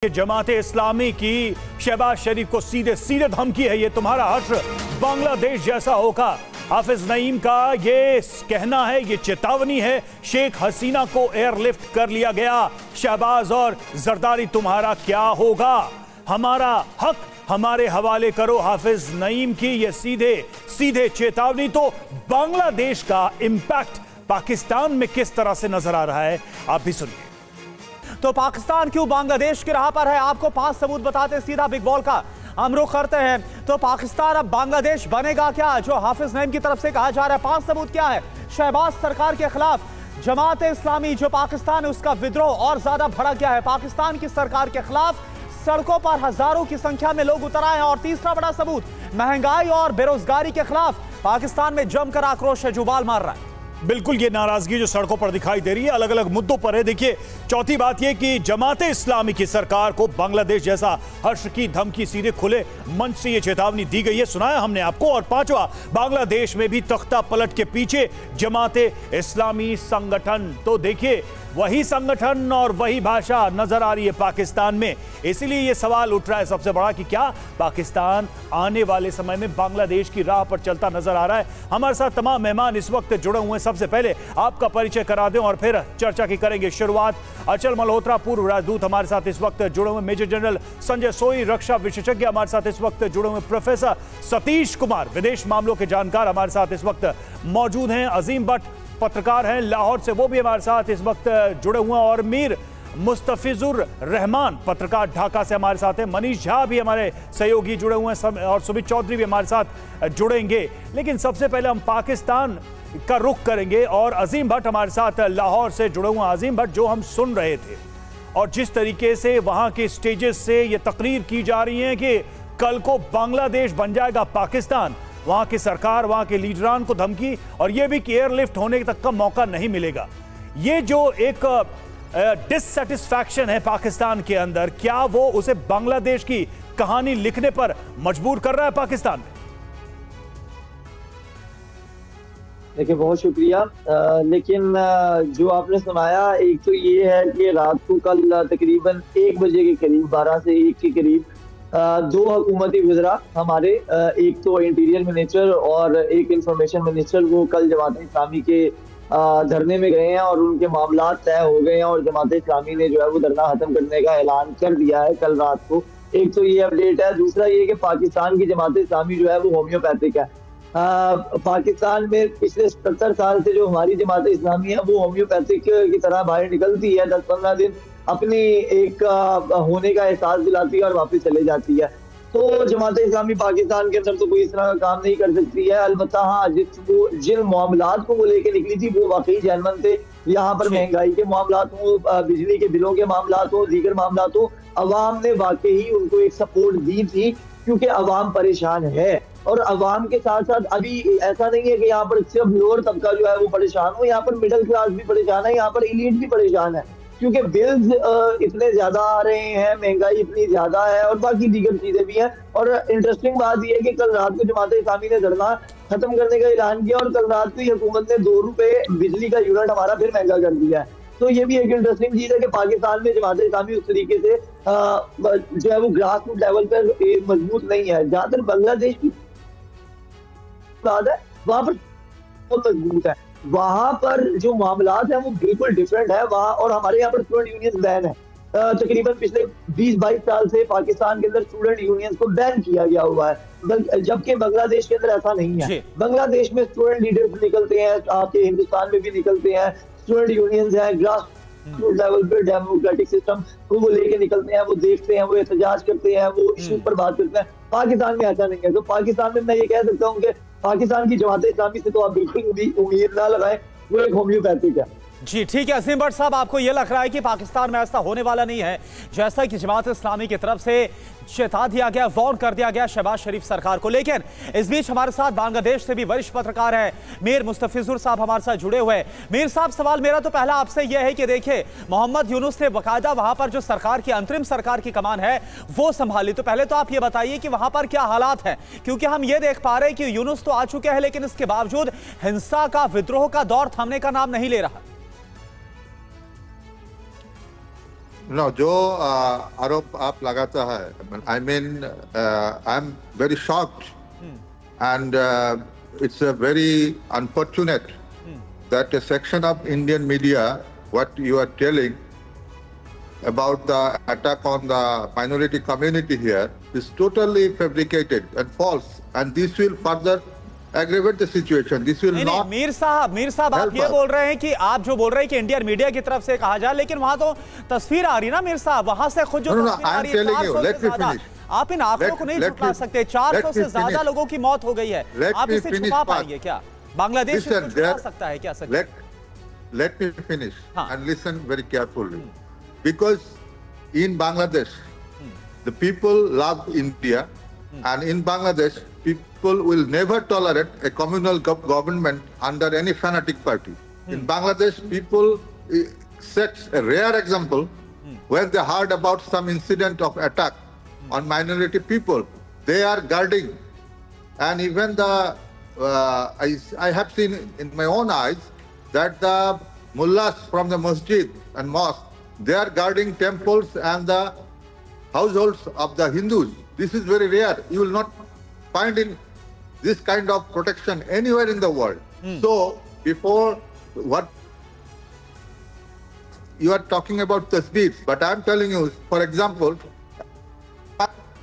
जमाते इस्लामी की शहबाज शरीफ को सीधे सीधे धमकी है, ये तुम्हारा हश्र बांग्लादेश जैसा होगा। हाफिज नईम का ये कहना है, ये चेतावनी है। शेख हसीना को एयरलिफ्ट कर लिया गया। शहबाज और जरदारी तुम्हारा क्या होगा? हमारा हक हमारे हवाले करो। हाफिज नईम की ये सीधे सीधे चेतावनी। तो बांग्लादेश का इंपैक्ट पाकिस्तान में किस तरह से नजर आ रहा है, आप भी सुनिए। तो पाकिस्तान क्यों बांग्लादेश की राह पर है, आपको 5 सबूत बताते सीधा बिग बॉल का हम रुख करते हैं। तो पाकिस्तान अब बांग्लादेश बनेगा क्या, जो हाफिज नईम की तरफ से कहा जा रहा है। 5 सबूत क्या है? शहबाज सरकार के खिलाफ जमाते इस्लामी जो पाकिस्तान है उसका विद्रोह और ज्यादा भड़क गया है। पाकिस्तान की सरकार के खिलाफ सड़कों पर हजारों की संख्या में लोग उतर आए हैं। और तीसरा बड़ा सबूत, महंगाई और बेरोजगारी के खिलाफ पाकिस्तान में जमकर आक्रोश है, जुबाल मार रहा है। बिल्कुल, ये नाराजगी जो सड़कों पर दिखाई दे रही है अलग अलग मुद्दों पर है। देखिए, चौथी बात यह कि जमाते इस्लामी की सरकार को बांग्लादेश जैसा हश्र की धमकी सीधे खुले मंच से ये चेतावनी दी गई है, सुनाया हमने आपको। और पांचवा, बांग्लादेश में भी तख्ता पलट के पीछे जमाते इस्लामी संगठन। तो देखिए, वही संगठन और वही भाषा नजर आ रही है पाकिस्तान में। इसीलिए यह सवाल उठ रहा है सबसे बड़ा कि क्या पाकिस्तान आने वाले समय में बांग्लादेश की राह पर चलता नजर आ रहा है। हमारे साथ तमाम मेहमान इस वक्त जुड़े हुए हैं। सबसे पहले आपका परिचय करा दें और फिर चर्चा की करेंगे शुरुआत। अचल मल्होत्रा, पूर्व राजदूत, हमारे साथ इस वक्त जुड़े हुए। मेजर जनरल संजय सोई, रक्षा विशेषज्ञ, हमारे साथ इस वक्त जुड़े हुए। प्रोफेसर सतीश कुमार, विदेश मामलों के जानकार, हमारे साथ इस वक्त मौजूद हैं। अजीम भट्ट, पत्रकार हैं लाहौर से, वो भी हमारे साथ इस वक्त जुड़े हुए हैं। और मीर मुस्तफिजुर रहमान, पत्रकार ढाका से हमारे साथ हैं। मनीष झा भी हमारे सहयोगी जुड़े हुए हैं और सुमित चौधरी भी हमारे साथ जुड़ेंगे। लेकिन सबसे पहले हम पाकिस्तान का रुख करेंगे और अजीम भट्ट हमारे साथ लाहौर से जुड़े हुए हैं। अजीम भट्ट, जो हम सुन रहे थे और जिस तरीके से वहां के स्टेजेस से ये तकरीर की जा रही है कि कल को बांग्लादेश बन जाएगा पाकिस्तान, वहां की सरकार, वहां के लीडरान को धमकी, और यह भी कि एयरलिफ्ट होने तक का मौका नहीं मिलेगा। ये जो एक डिससैटिस्फैक्शन है पाकिस्तान के अंदर, क्या वो उसे बांग्लादेश की कहानी लिखने पर मजबूर कर रहा है पाकिस्तान? देखिए, बहुत शुक्रिया। लेकिन जो आपने सुनाया, एक तो ये है कि रात को कल तकरीबन 1 बजे के करीब, 12 से 1 के करीब 2 हुकूमती वज़रा हमारे, एक तो इंटीरियर मिनिस्टर और एक इंफॉर्मेशन मिनिस्टर, वो कल जमात इस्लामी के धरने में गए हैं और उनके मामला तय हो गए हैं और जमात इस्लामी ने जो है वो धरना खत्म करने का ऐलान कर दिया है कल रात को। एक तो ये अपडेट है। दूसरा ये कि पाकिस्तान की जमात इस्लामी जो है वो होम्योपैथिक है। पाकिस्तान में पिछले 70 साल से जो हमारी जमात इस्लामी है वो होम्योपैथिक की तरह बाहर निकलती है, 10-15 दिन अपनी एक होने का एहसास दिलाती है और वापस चले जाती है। तो जमात इस्लामी पाकिस्तान के अंदर तो कोई इस तरह का काम नहीं कर सकती है। अलबत्ता हाँ, जिन मामलात को वो लेके निकली थी वो वाकई जैनमन थे। यहाँ पर महंगाई के मामलात हो, बिजली के बिलों के मामलात हो, दीगर मामलात हो, अवाम ने वाकई उनको एक सपोर्ट दी थी, क्योंकि अवाम परेशान है। और अवाम के साथ साथ अभी ऐसा नहीं है कि यहाँ पर सिर्फ लोअर तबका जो है वो परेशान हो, यहाँ पर मिडिल क्लास भी परेशान है, यहाँ पर एलीट भी परेशान है, क्योंकि बिल्स इतने ज्यादा आ रहे हैं, महंगाई इतनी ज्यादा है और बाकी दीगर चीजें भी हैं। और इंटरेस्टिंग बात यह है कि कल रात को जमात इस्लामी ने धरना खत्म करने का ऐलान किया और कल रात को हुकूमत ने 2 रुपए बिजली का यूनिट हमारा फिर महंगा कर दिया है। तो ये भी एक इंटरेस्टिंग चीज है कि पाकिस्तान में जमात इस्लामी उस तरीके से जो है वो ग्रास रूट लेवल पर मजबूत नहीं है। जहां तक बांग्लादेश की बात है, वहां पर बहुत मजबूत है। वहां पर जो मामलात हैं वो बिल्कुल डिफरेंट है वहां। और हमारे यहाँ पर स्टूडेंट यूनियन बैन है। तकरीबन पिछले 20-22 साल से पाकिस्तान के अंदर स्टूडेंट यूनियंस को बैन किया गया हुआ है, जबकि बांग्लादेश के अंदर ऐसा नहीं है। बांग्लादेश में स्टूडेंट लीडर्स निकलते हैं, आपके हिंदुस्तान में भी निकलते हैं, स्टूडेंट यूनियंस हैं, ग्रास रूट लेवल पर डेमोक्रेटिक सिस्टम को वो लेके निकलते हैं, वो देखते हैं, वो एहतजाज करते हैं, वो इश्यूज पर बात करते हैं। पाकिस्तान में ऐसा नहीं है। तो पाकिस्तान में मैं ये कह सकता हूँ कि पाकिस्तान की जमात इस्लामी से तो आप बिल्कुल भी उम्मीद ना लगाएं, वो एक होम्योपैथिक है। जी ठीक है असीम भट्ट साहब, आपको यह लग रहा है कि पाकिस्तान में ऐसा होने वाला नहीं है, जैसा कि जमात इस्लामी की तरफ से चेता दिया गया, वार्न कर दिया गया शहबाज शरीफ सरकार को। लेकिन इस बीच हमारे साथ बांग्लादेश से भी वरिष्ठ पत्रकार हैं मीर मुस्तफिजुर साहब हमारे साथ जुड़े हुए हैं। मीर साहब, सवाल मेरा तो पहला आपसे यह है कि देखिए, मोहम्मद यूनुस ने बाकायदा वहां पर जो सरकार की अंतरिम सरकार की कमान है वो संभाली। तो पहले तो आप ये बताइए कि वहां पर क्या हालात हैं, क्योंकि हम ये देख पा रहे हैं कि यूनुस तो आ चुके हैं लेकिन इसके बावजूद हिंसा का, विद्रोह का दौर थमने का नाम नहीं ले रहा। No, जो आरोप आप लगाता है, I mean, I'm very shocked, and it's a very unfortunate that a section of Indian media, what you are telling about the attack on the minority community here, is totally fabricated and false, and this will further aggravate the situation. This will not. Mir साहब आप ये बोल रहे हैं कि आप जो बोल रहे हैं कि इंडियन मीडिया की तरफ से कहा जाए, लेकिन वहां तो तस्वीर आ रही ना मीर साहब, वहां से खुद जो तस्वीर आ रही है 400 से ज्यादा, आप इन आंकड़ों को नहीं छुपा सकते। 400 से ज्यादा लोगों की मौत हो गई है, आप इसे छुपा पाएंगे क्या? बांग्लादेश इसको छुपा सकता है क्या? Let me finish and listen very carefully, because in Bangladesh the people love India, and in Bangladesh people will never tolerate a communal government under any fanatic party. In Bangladesh, people set a rare example when they heard about some incident of attack on minority people. They are guarding, and even the I have seen in my own eyes that the mullahs from the masjid and mosque, they are guarding temples and the households of the Hindus. This is very rare. You will not find in this kind of protection anywhere in the world. So before, what you are talking about tasbih, but I am telling you, for example,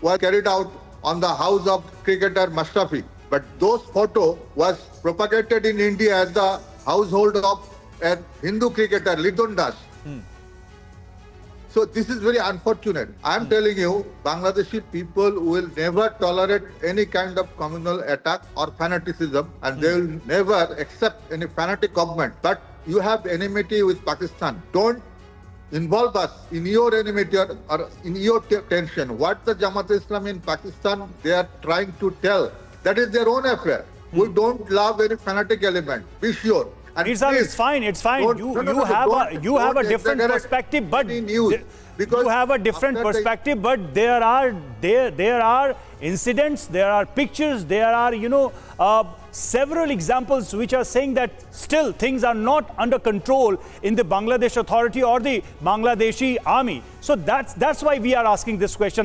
was carried out on the house of cricketer Mashrafi, but those photo was propagated in India as the household of a Hindu cricketer Lidon Das. So this is very unfortunate. I am telling you, Bangladeshi people will never tolerate any kind of communal attack or fanaticism, and they will never accept any fanatic government. But you have enmity with Pakistan. Don't involve us in your enmity or in your tension. What the Jamaat-e-Islami in Pakistan, they are trying to tell, that is their own affair. We don't love any fanatic element. Be sure. It's fine. It's fine. You have a different perspective, but you have a different perspective. But there are incidents, there are pictures, there are several examples which are saying that still things are not under control in the Bangladesh Authority or the Bangladeshi army. So that's why we are asking this question.